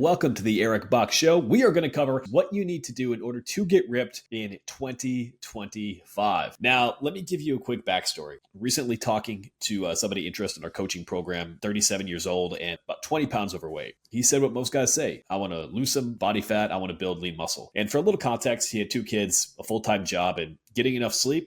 Welcome to the Eric Bach Show. We are going to cover what you need to do in order to get ripped in 2025. Now, let me give you a quick backstory. Recently talking to somebody interested in our coaching program, 37 years old and about 20 pounds overweight. He said what most guys say: I want to lose some body fat, I want to build lean muscle. And for a little context, he had 2 kids, a full-time job, and getting enough sleep,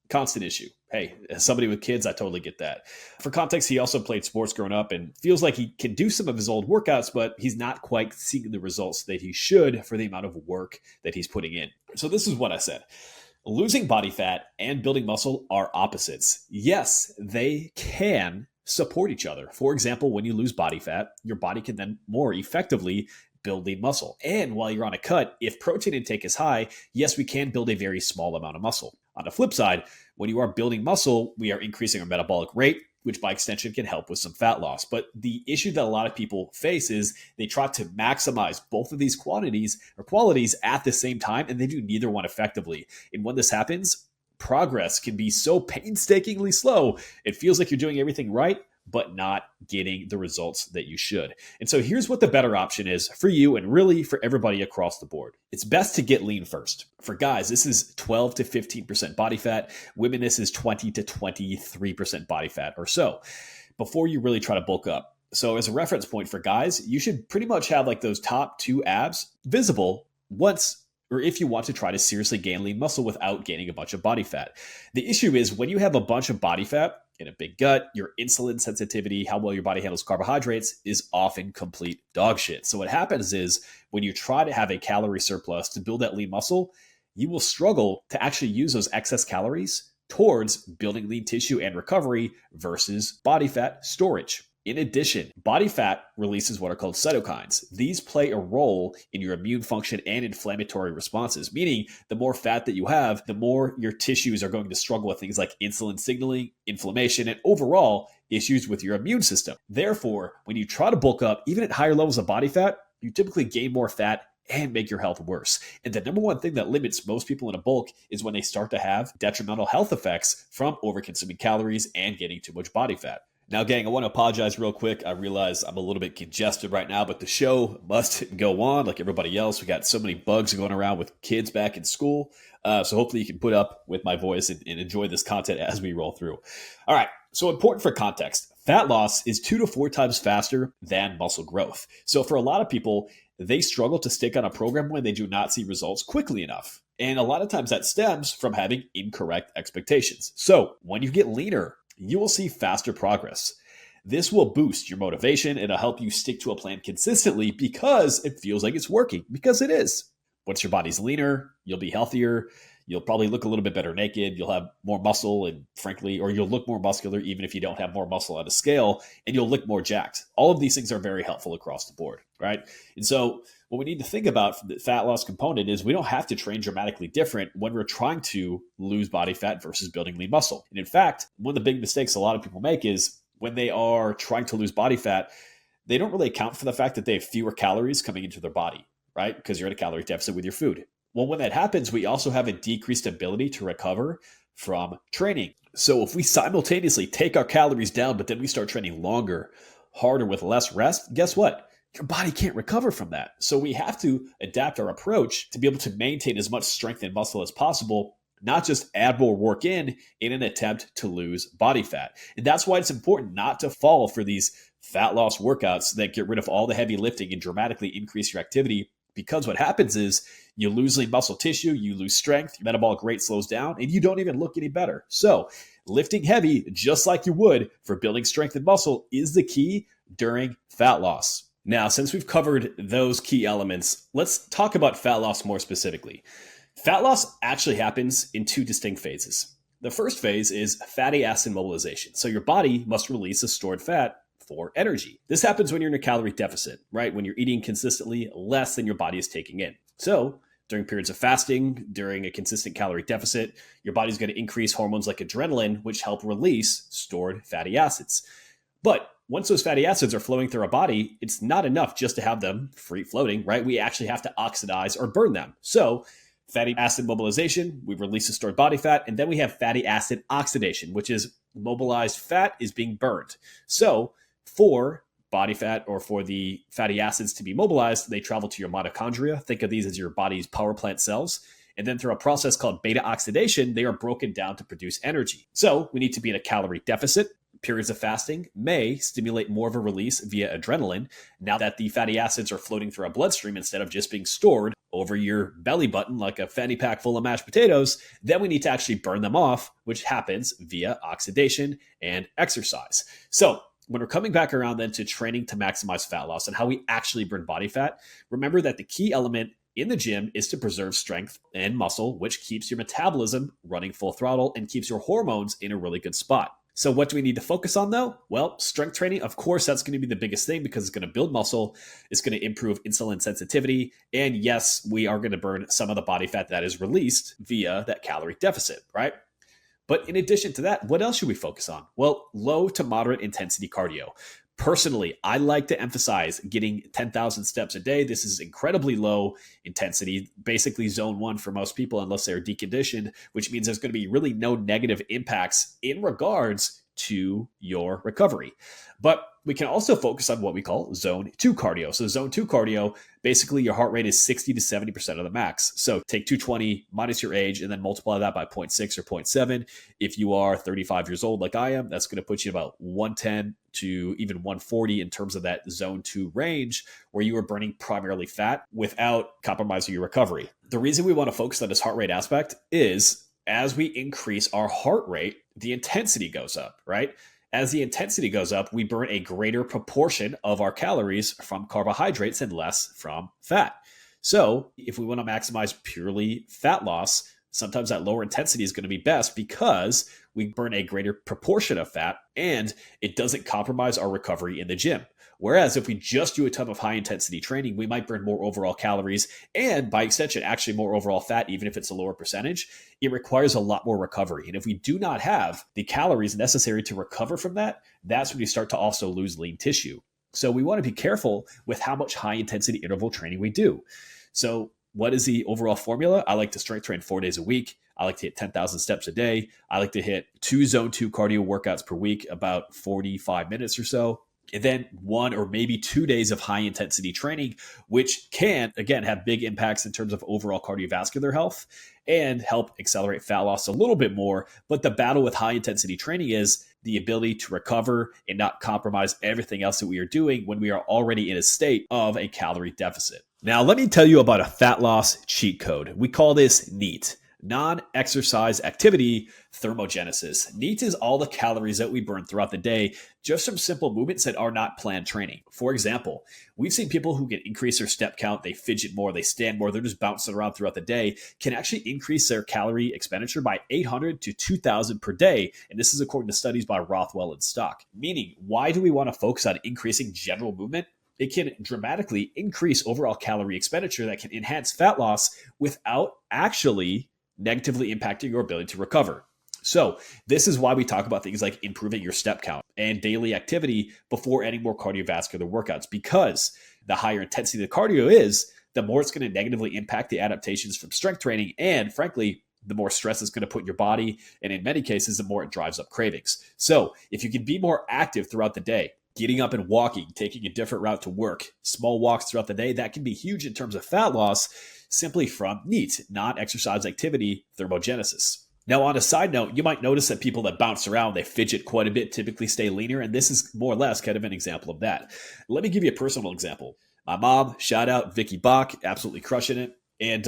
constant issue. Hey, as somebody with kids, I totally get that. For context, he also played sports growing up and feels like he can do some of his old workouts, but he's not quite seeing the results that he should for the amount of work that he's putting in. So this is what I said. Losing body fat and building muscle are opposites. Yes, they can support each other. For example, when you lose body fat, your body can then more effectively build lean muscle. And while you're on a cut, if protein intake is high, yes, we can build a very small amount of muscle. On the flip side, when you are building muscle, we are increasing our metabolic rate, which by extension can help with some fat loss. But the issue that a lot of people face is they try to maximize both of these qualities at the same time, and they do neither one effectively. And when this happens, progress can be so painstakingly slow, it feels like you're doing everything right, but not getting the results that you should. And so here's what the better option is for you and really for everybody across the board. It's best to get lean first. For guys, this is 12 to 15% body fat. Women, this is 20 to 23% body fat or so before you really try to bulk up. So as a reference point for guys, you should pretty much have like those top 2 abs visible once or if you want to try to seriously gain lean muscle without gaining a bunch of body fat. The issue is when you have a bunch of body fat in a big gut, your insulin sensitivity, how well your body handles carbohydrates is often complete dog shit. So what happens is when you try to have a calorie surplus to build that lean muscle, you will struggle to actually use those excess calories towards building lean tissue and recovery versus body fat storage. In addition, body fat releases what are called cytokines. These play a role in your immune function and inflammatory responses, meaning the more fat that you have, the more your tissues are going to struggle with things like insulin signaling, inflammation, and overall issues with your immune system. Therefore, when you try to bulk up, even at higher levels of body fat, you typically gain more fat and make your health worse. And the number one thing that limits most people in a bulk is when they start to have detrimental health effects from overconsuming calories and getting too much body fat. Now, gang, I want to apologize real quick. I realize I'm a little bit congested right now, but the show must go on like everybody else. We got so many bugs going around with kids back in school. So hopefully you can put up with my voice and enjoy this content as we roll through. All right. So important for context, fat loss is 2 to 4 times faster than muscle growth. So for a lot of people, they struggle to stick on a program when they do not see results quickly enough. And a lot of times that stems from having incorrect expectations. So when you get leaner, you will see faster progress. This will boost your motivation. It'll help you stick to a plan consistently because it feels like it's working, because it is. Once your body's leaner, you'll be healthier. You'll probably look a little bit better naked. You'll have more muscle and frankly, or you'll look more muscular even if you don't have more muscle on a scale, and you'll look more jacked. All of these things are very helpful across the board, right? And so what we need to think about for the fat loss component is we don't have to train dramatically different when we're trying to lose body fat versus building lean muscle. And in fact, one of the big mistakes a lot of people make is when they are trying to lose body fat, they don't really account for the fact that they have fewer calories coming into their body, right? Because you're at a calorie deficit with your food. Well, when that happens, we also have a decreased ability to recover from training. So if we simultaneously take our calories down, but then we start training longer, harder with less rest, guess what? Your body can't recover from that. So we have to adapt our approach to be able to maintain as much strength and muscle as possible, not just add more work in an attempt to lose body fat. And that's why it's important not to fall for these fat loss workouts that get rid of all the heavy lifting and dramatically increase your activity. Because what happens is you lose lean muscle tissue, you lose strength, your metabolic rate slows down, and you don't even look any better. So lifting heavy, just like you would for building strength and muscle, is the key during fat loss. Now, since we've covered those key elements, let's talk about fat loss more specifically. Fat loss actually happens in 2 distinct phases. The first phase is fatty acid mobilization. So your body must release the stored fat for energy. This happens when you're in a calorie deficit, right? When you're eating consistently less than your body is taking in. So during periods of fasting, during a consistent calorie deficit, your body's going to increase hormones like adrenaline, which help release stored fatty acids. But once those fatty acids are flowing through our body, it's not enough just to have them free floating, right? We actually have to oxidize or burn them. So fatty acid mobilization, we release the stored body fat, and then we have fatty acid oxidation, which is mobilized fat is being burned. So for body fat or for the fatty acids to be mobilized, they travel to your mitochondria. Think of these as your body's power plant cells. And then through a process called beta oxidation, they are broken down to produce energy. So we need to be in a calorie deficit. Periods of fasting may stimulate more of a release via adrenaline now that the fatty acids are floating through our bloodstream instead of just being stored over your belly button like a fanny pack full of mashed potatoes. Then we need to actually burn them off, which happens via oxidation and exercise. So when we're coming back around then to training to maximize fat loss and how we actually burn body fat, remember that the key element in the gym is to preserve strength and muscle, which keeps your metabolism running full throttle and keeps your hormones in a really good spot. So what do we need to focus on though? Well, strength training, of course, that's going to be the biggest thing because it's going to build muscle. It's going to improve insulin sensitivity. And yes, we are going to burn some of the body fat that is released via that calorie deficit, right? But in addition to that, what else should we focus on? Well, low to moderate intensity cardio. Personally, I like to emphasize getting 10,000 steps a day. This is incredibly low intensity, basically zone 1 for most people, unless they're deconditioned, which means there's going to be really no negative impacts in regards to your recovery. But we can also focus on what we call zone 2 cardio. So zone 2 cardio, basically your heart rate is 60 to 70% of the max. So take 220 minus your age and then multiply that by 0.6 or 0.7. If you are 35 years old like I am, that's going to put you about 110 to even 140 in terms of that zone 2 range where you are burning primarily fat without compromising your recovery. The reason we want to focus on this heart rate aspect is as we increase our heart rate, the intensity goes up, right? As the intensity goes up, we burn a greater proportion of our calories from carbohydrates and less from fat. So if we want to maximize purely fat loss, sometimes that lower intensity is going to be best because we burn a greater proportion of fat and it doesn't compromise our recovery in the gym. Whereas if we just do a ton of high intensity training, we might burn more overall calories and by extension, actually more overall fat, even if it's a lower percentage. It requires a lot more recovery. And if we do not have the calories necessary to recover from that, that's when you start to also lose lean tissue. So we want to be careful with how much high intensity interval training we do. So what is the overall formula? I like to strength train 4 days a week. I like to hit 10,000 steps a day. I like to hit 2 zone 2 cardio workouts per week, about 45 minutes or so. And then 1 or maybe 2 days of high intensity training, which can, again, have big impacts in terms of overall cardiovascular health and help accelerate fat loss a little bit more. But the battle with high intensity training is the ability to recover and not compromise everything else that we are doing when we are already in a state of a calorie deficit. Now, let me tell you about a fat loss cheat code. We call this NEAT. Non-exercise activity thermogenesis. NEAT is all the calories that we burn throughout the day just from simple movements that are not planned training. For example, we've seen people who can increase their step count, they fidget more, they stand more, they're just bouncing around throughout the day, can actually increase their calorie expenditure by 800 to 2,000 per day. And this is according to studies by Rothwell and Stock. Meaning, why do we want to focus on increasing general movement? It can dramatically increase overall calorie expenditure that can enhance fat loss without actually negatively impacting your ability to recover. So this is why we talk about things like improving your step count and daily activity before any more cardiovascular workouts, because the higher intensity the cardio is, the more it's going to negatively impact the adaptations from strength training. And frankly, the more stress it's going to put in your body. And in many cases, the more it drives up cravings. So if you can be more active throughout the day, getting up and walking, taking a different route to work, small walks throughout the day, that can be huge in terms of fat loss simply from NEAT, non-exercise activity thermogenesis. Now, on a side note, you might notice that people that bounce around, they fidget quite a bit, typically stay leaner, and this is more or less kind of an example of that. Let me give you a personal example. My mom, shout out Vicky Bach, absolutely crushing it. And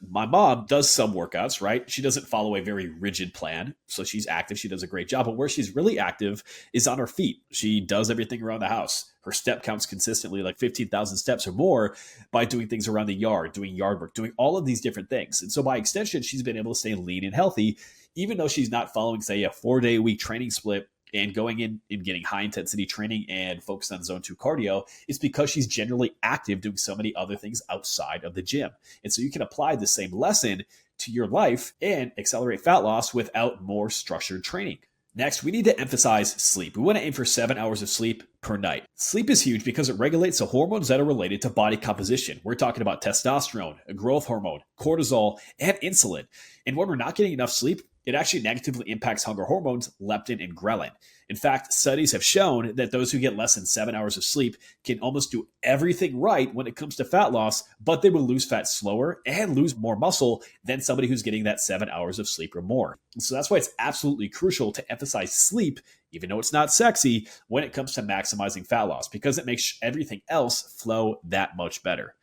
my mom does some workouts, right? She doesn't follow a very rigid plan. So she's active. She does a great job. But where she's really active is on her feet. She does everything around the house. Her step counts consistently like 15,000 steps or more by doing things around the yard, doing yard work, doing all of these different things. And so by extension, she's been able to stay lean and healthy, even though she's not following, say, a 4-day-a-week training split and going in and getting high intensity training and focused on zone 2 cardio. Is because she's generally active doing so many other things outside of the gym. And so you can apply the same lesson to your life and accelerate fat loss without more structured training. Next, we need to emphasize sleep. We want to aim for 7 hours of sleep per night. Sleep is huge because it regulates the hormones that are related to body composition. We're talking about testosterone, a growth hormone, cortisol, and insulin. And when we're not getting enough sleep, it actually negatively impacts hunger hormones, leptin and ghrelin. In fact, studies have shown that those who get less than 7 hours of sleep can almost do everything right when it comes to fat loss, but they will lose fat slower and lose more muscle than somebody who's getting that 7 hours of sleep or more. And so that's why it's absolutely crucial to emphasize sleep, even though it's not sexy, when it comes to maximizing fat loss, because it makes everything else flow that much better.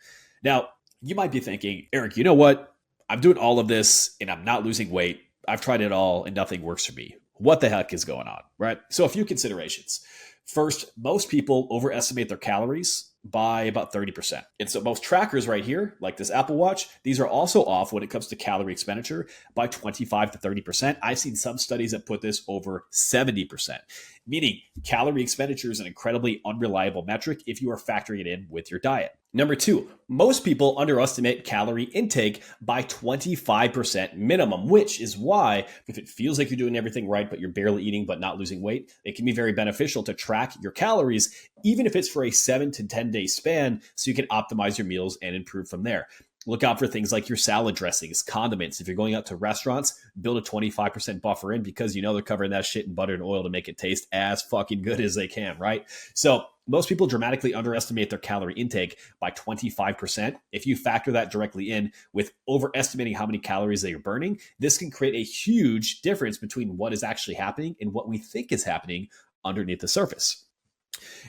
Now, you might be thinking, Eric, you know what? I'm doing all of this and I'm not losing weight. I've tried it all and nothing works for me. What the heck is going on, right? So a few considerations. First, most people overestimate their calories by about 30%. And so most trackers right here, like this Apple Watch, these are also off when it comes to calorie expenditure by 25 to 30%. I've seen some studies that put this over 70%, meaning calorie expenditure is an incredibly unreliable metric if you are factoring it in with your diet. Number two, most people underestimate calorie intake by 25% minimum, which is why if it feels like you're doing everything right, but you're barely eating but not losing weight, it can be very beneficial to track your calories, even if it's for a 7 to 10 day span, so you can optimize your meals and improve from there. Look out for things like your salad dressings, condiments. If you're going out to restaurants, build a 25% buffer in because you know they're covering that shit in butter and oil to make it taste as fucking good as they can, right? So most people dramatically underestimate their calorie intake by 25%. If you factor that directly in with overestimating how many calories they are burning, this can create a huge difference between what is actually happening and what we think is happening underneath the surface.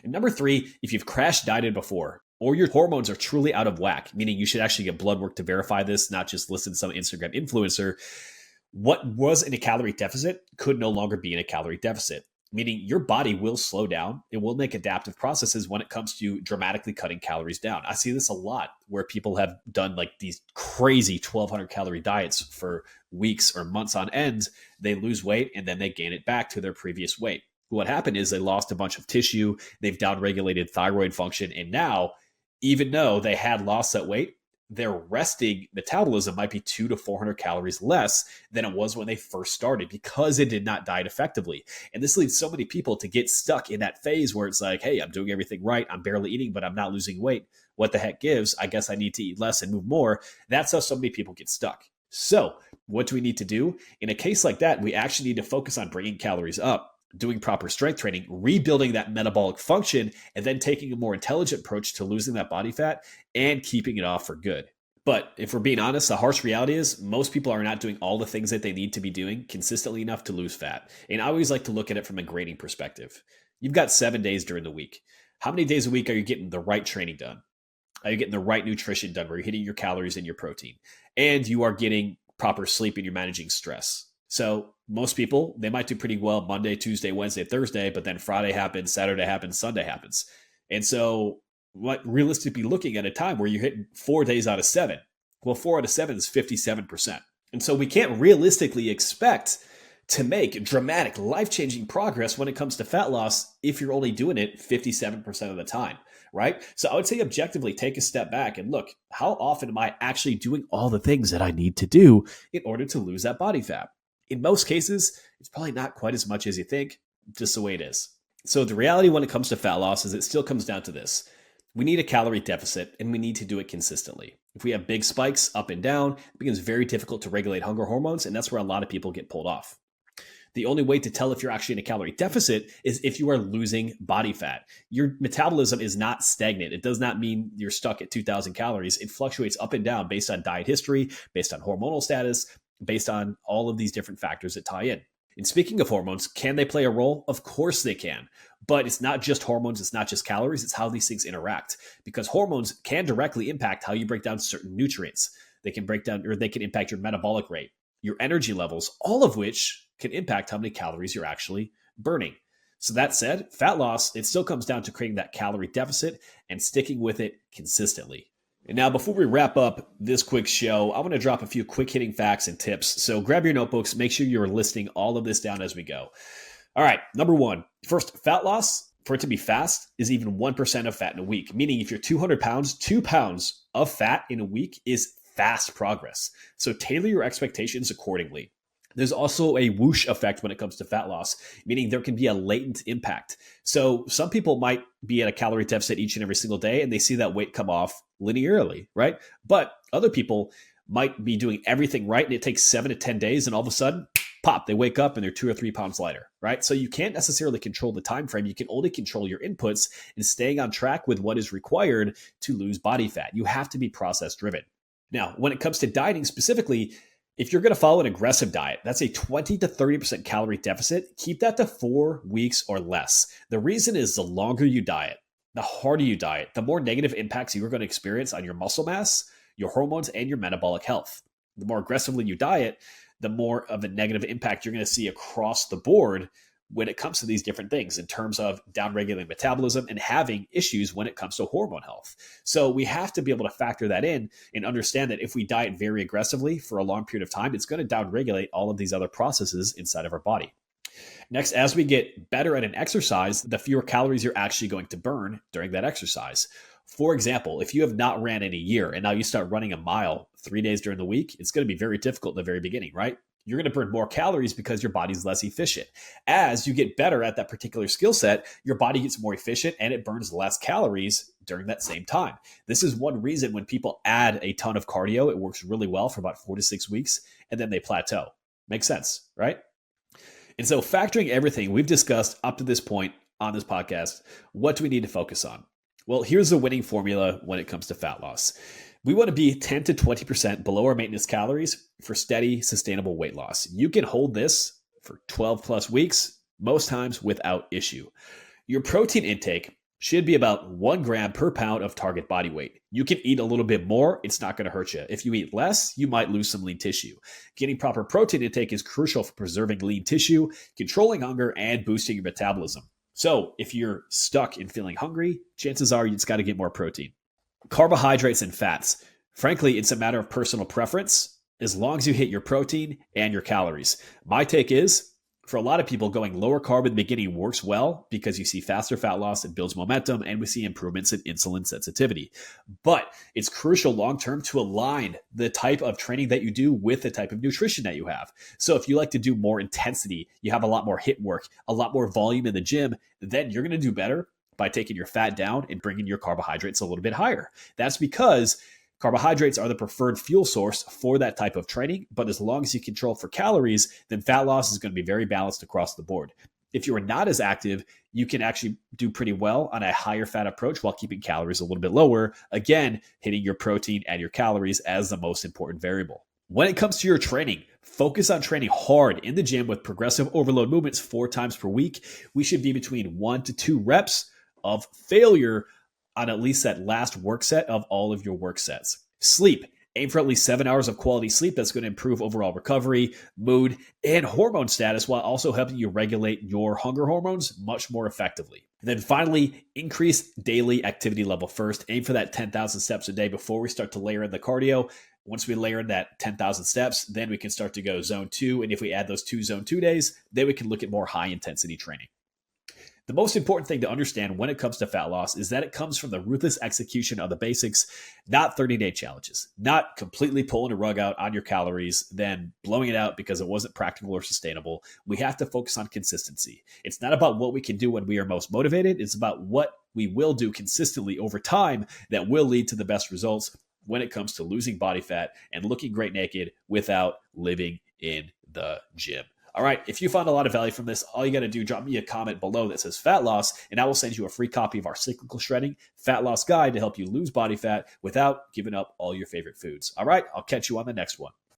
And number three, if you've crash dieted before, or your hormones are truly out of whack, meaning you should actually get blood work to verify this, not just listen to some Instagram influencer, what was in a calorie deficit could no longer be in a calorie deficit, meaning your body will slow down. It will make adaptive processes when it comes to dramatically cutting calories down. I see this a lot where people have done like these crazy 1,200 calorie diets for weeks or months on end. They lose weight and then they gain it back to their previous weight. What happened is they lost a bunch of tissue, they've downregulated thyroid function, and now, even though they had lost that weight, their resting metabolism might be 200 to 400 calories less than it was when they first started because it did not diet effectively. And this leads so many people to get stuck in that phase where it's like, hey, I'm doing everything right. I'm barely eating, but I'm not losing weight. What the heck gives? I guess I need to eat less and move more. That's how so many people get stuck. So what do we need to do? In a case like that, we actually need to focus on bringing calories up, doing proper strength training, rebuilding that metabolic function, and then taking a more intelligent approach to losing that body fat and keeping it off for good. But if we're being honest, the harsh reality is most people are not doing all the things that they need to be doing consistently enough to lose fat. And I always like to look at it from a grading perspective. You've got 7 days during the week. How many days a week are you getting the right training done? Are you getting the right nutrition done where you're hitting your calories and your protein? And you are getting proper sleep and you're managing stress. So most people, they might do pretty well Monday, Tuesday, Wednesday, Thursday, but then Friday happens, Saturday happens, Sunday happens. And so what realistically looking at a time where you're hitting 4 days out of 7, well, 4 out of 7 is 57%. And so we can't realistically expect to make dramatic, life-changing progress when it comes to fat loss if you're only doing it 57% of the time, right? So I would say objectively take a step back and look, how often am I actually doing all the things that I need to do in order to lose that body fat? In most cases, it's probably not quite as much as you think, just the way it is. So the reality when it comes to fat loss is it still comes down to this. We need a calorie deficit and we need to do it consistently. If we have big spikes up and down, it becomes very difficult to regulate hunger hormones, and that's where a lot of people get pulled off. The only way to tell if you're actually in a calorie deficit is if you are losing body fat. Your metabolism is not stagnant. It does not mean you're stuck at 2,000 calories. It fluctuates up and down based on diet history, based on hormonal status, based on all of these different factors that tie in. And speaking of hormones, can they play a role? Of course they can. But it's not just hormones, it's not just calories, it's how these things interact. Because hormones can directly impact how you break down certain nutrients. They can break down, or they can impact your metabolic rate, your energy levels, all of which can impact how many calories you're actually burning. So that said, fat loss, it still comes down to creating that calorie deficit and sticking with it consistently. And now, before we wrap up this quick show, I want to drop a few quick hitting facts and tips. So grab your notebooks, make sure you're listing all of this down as we go. All right, number one, first, fat loss, for it to be fast, is even 1% of fat in a week. Meaning if you're 200 pounds, 2 pounds of fat in a week is fast progress. So tailor your expectations accordingly. There's also a whoosh effect when it comes to fat loss, meaning there can be a latent impact. So some people might be at a calorie deficit each and every single day, and they see that weight come off linearly, right? But other people might be doing everything right, and it takes 7 to 10 days, and all of a sudden, pop, they wake up and they're 2 or 3 pounds lighter, right? So you can't necessarily control the time frame. You can only control your inputs and staying on track with what is required to lose body fat. You have to be process driven. Now, when it comes to dieting specifically, if you're going to follow an aggressive diet, that's a 20 to 30% calorie deficit. Keep that to 4 weeks or less. The reason is the longer you diet, the harder you diet, the more negative impacts you're going to experience on your muscle mass, your hormones, and your metabolic health. The more aggressively you diet, the more of a negative impact you're going to see across the board when it comes to these different things in terms of downregulating metabolism and having issues when it comes to hormone health. So we have to be able to factor that in and understand that if we diet very aggressively for a long period of time, it's going to downregulate all of these other processes inside of our body. Next, as we get better at an exercise, the fewer calories you're actually going to burn during that exercise. For example, if you have not ran in a year and now you start running a mile 3 days during the week, it's going to be very difficult in the very beginning, right? You're going to burn more calories because your body's less efficient. As you get better at that particular skill set, your body gets more efficient and it burns less calories during that same time. This is one reason when people add a ton of cardio, it works really well for about 4 to 6 weeks and then they plateau. Makes sense, right? And so factoring everything we've discussed up to this point on this podcast, what do we need to focus on? Well, here's the winning formula when it comes to fat loss. We want to be 10 to 20% below our maintenance calories for steady, sustainable weight loss. You can hold this for 12 plus weeks, most times without issue. Your protein intake should be about 1 gram per pound of target body weight. You can eat a little bit more, it's not going to hurt you. If you eat less, you might lose some lean tissue. Getting proper protein intake is crucial for preserving lean tissue, controlling hunger, and boosting your metabolism. So if you're stuck in feeling hungry, chances are you just got to get more protein. Carbohydrates and fats. Frankly, it's a matter of personal preference as long as you hit your protein and your calories. My take is, for a lot of people, going lower carb in the beginning works well because you see faster fat loss, it builds momentum, and we see improvements in insulin sensitivity. But it's crucial long-term to align the type of training that you do with the type of nutrition that you have. So if you like to do more intensity, you have a lot more HIIT work, a lot more volume in the gym, then you're going to do better by taking your fat down and bringing your carbohydrates a little bit higher. That's because carbohydrates are the preferred fuel source for that type of training, but as long as you control for calories, then fat loss is going to be very balanced across the board. If you are not as active, you can actually do pretty well on a higher fat approach while keeping calories a little bit lower. Again, hitting your protein and your calories as the most important variable. When it comes to your training, focus on training hard in the gym with progressive overload movements 4 times per week. We should be between 1 to 2 reps of failure on at least that last work set of all of your work sets. Sleep. Aim for at least 7 hours of quality sleep. That's going to improve overall recovery, mood, and hormone status while also helping you regulate your hunger hormones much more effectively. And then finally, increase daily activity level first. Aim for that 10,000 steps a day before we start to layer in the cardio. Once we layer in that 10,000 steps, then we can start to go zone 2. And if we add those 2 zone 2 days, then we can look at more high intensity training. The most important thing to understand when it comes to fat loss is that it comes from the ruthless execution of the basics, not 30-day challenges, not completely pulling a rug out on your calories, then blowing it out because it wasn't practical or sustainable. We have to focus on consistency. It's not about what we can do when we are most motivated. It's about what we will do consistently over time that will lead to the best results when it comes to losing body fat and looking great naked without living in the gym. All right, if you found a lot of value from this, all you got to do, drop me a comment below that says fat loss, and I will send you a free copy of our cyclical shredding fat loss guide to help you lose body fat without giving up all your favorite foods. All right, I'll catch you on the next one.